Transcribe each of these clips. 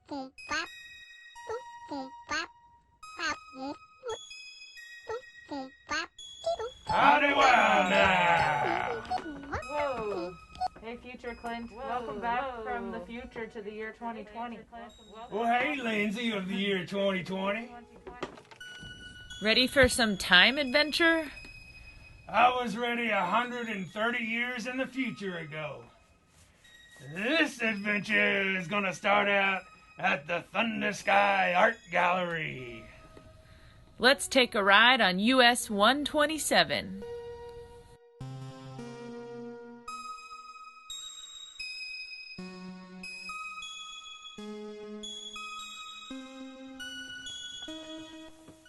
Howdy, wow now! Whoa! Hey, Future-Clint. Welcome back from the future to the year 2020. Well, hey, Lindsey of the year 2020. Ready for some time adventure? I was ready 130 years in the future ago. This adventure is gonna start out at the Thunder Sky Art Gallery. Let's take a ride on US 127.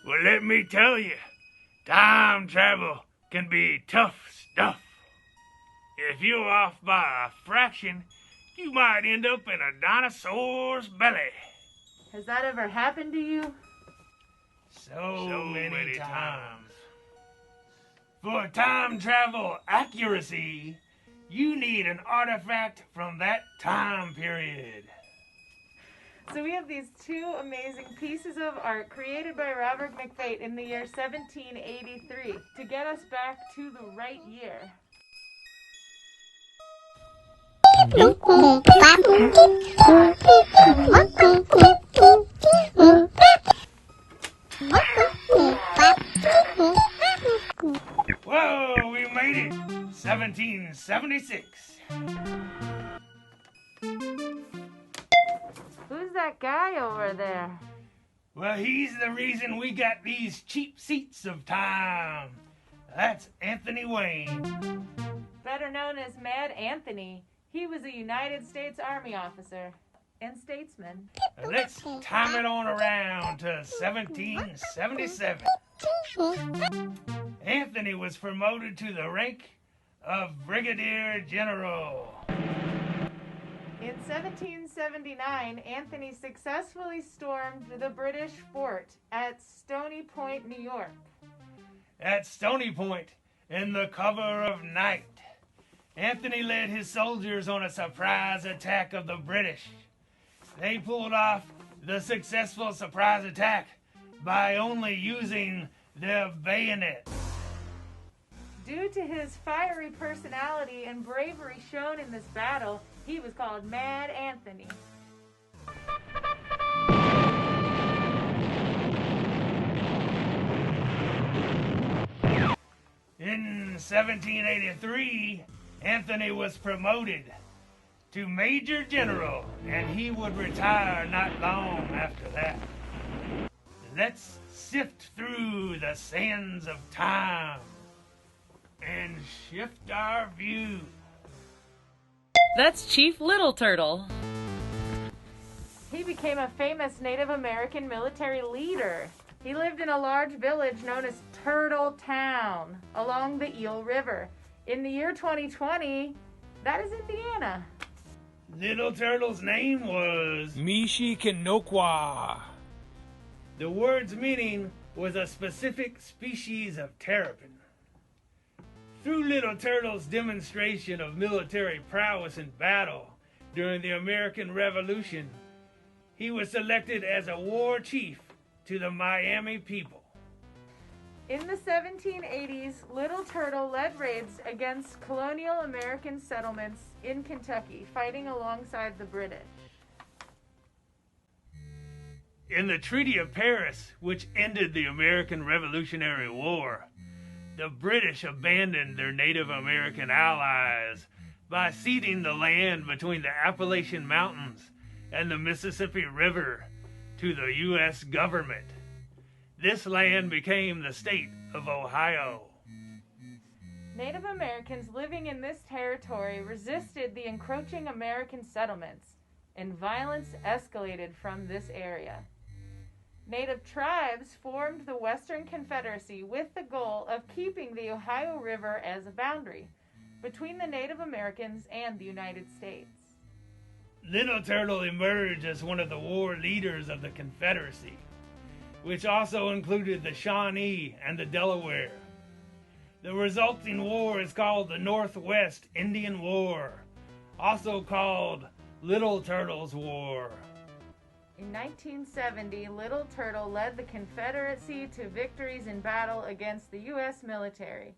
Well, let me tell you, time travel can be tough stuff. If you're off by a fraction, you might end up in a dinosaur's belly. Has that ever happened to you? So many times. For time travel accuracy, you need an artifact from that time period. So we have these two amazing pieces of art created by Robert McFate in the year 1783 to get us back to the right year. Whoa, we made it! 1776. Who's that guy over there? Well, he's the reason we got these cheap seats of time. That's Anthony Wayne. Better known as Mad Anthony. He was a United States Army officer and statesman. Let's time it on around to 1777. Anthony was promoted to the rank of Brigadier General. In 1779, Anthony successfully stormed the British fort at Stony Point, New York. At Stony Point, in the cover of night, Anthony led his soldiers on a surprise attack of the British. They pulled off the successful surprise attack by only using their bayonets. Due to his fiery personality and bravery shown in this battle, he was called Mad Anthony. In 1783, Anthony was promoted to Major General, and he would retire not long after that. Let's sift through the sands of time and shift our view. That's Chief Little Turtle. He became a famous Native American military leader. He lived in a large village known as Turtle Town along the Eel River. In the year 2020, that is Indiana. Little Turtle's name was Mishi-Kinokwa. The word's meaning was a specific species of terrapin. Through Little Turtle's demonstration of military prowess in battle during the American Revolution, he was selected as a war chief to the Miami people. In the 1780s, Little Turtle led raids against colonial American settlements in Kentucky, fighting alongside the British. In the Treaty of Paris, which ended the American Revolutionary War, the British abandoned their Native American allies by ceding the land between the Appalachian Mountains and the Mississippi River to the U.S. government. This land became the state of Ohio. Native Americans living in this territory resisted the encroaching American settlements, and violence escalated from this area. Native tribes formed the Western Confederacy with the goal of keeping the Ohio River as a boundary between the Native Americans and the United States. Little Turtle emerged as one of the war leaders of the Confederacy, which also included the Shawnee and the Delaware. The resulting war is called the Northwest Indian War, also called Little Turtle's War. In 1970, Little Turtle led the Confederacy to victories in battle against the U.S. military.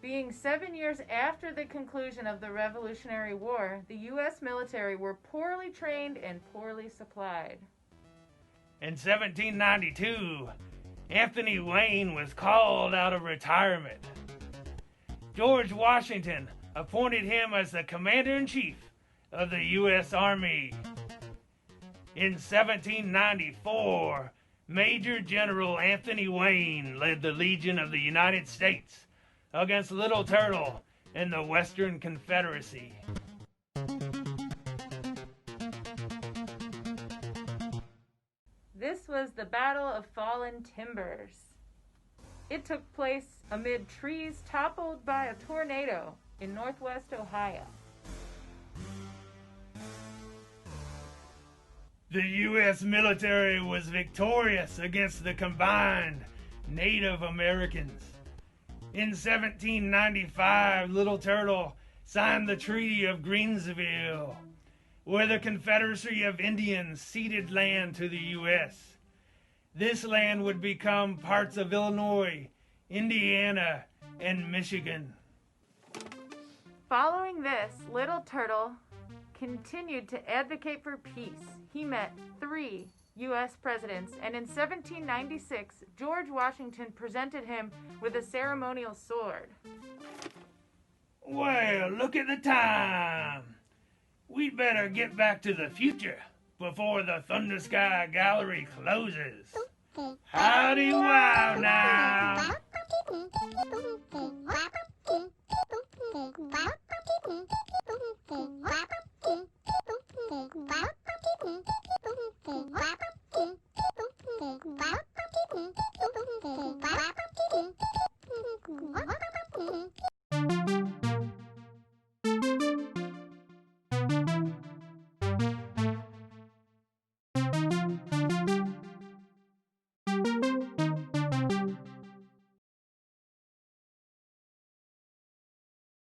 Being 7 years after the conclusion of the Revolutionary War, the U.S. military were poorly trained and poorly supplied. In 1792, Anthony Wayne was called out of retirement. George Washington appointed him as the Commander-in-Chief of the U.S. Army. In 1794, Major General Anthony Wayne led the Legion of the United States against Little Turtle in the Western Confederacy. This was the Battle of Fallen Timbers. It took place amid trees toppled by a tornado in northwest Ohio. The U.S. military was victorious against the combined Native Americans. In 1795, Little Turtle signed the Treaty of Greensville, where the Confederacy of Indians ceded land to the U.S. This land would become parts of Illinois, Indiana, and Michigan. Following this, Little Turtle continued to advocate for peace. He met 3 U.S. presidents, and in 1796, George Washington presented him with a ceremonial sword. Well, look at the time. We'd better get back to the future before the Thunder Sky Gallery closes. Howdy wow now.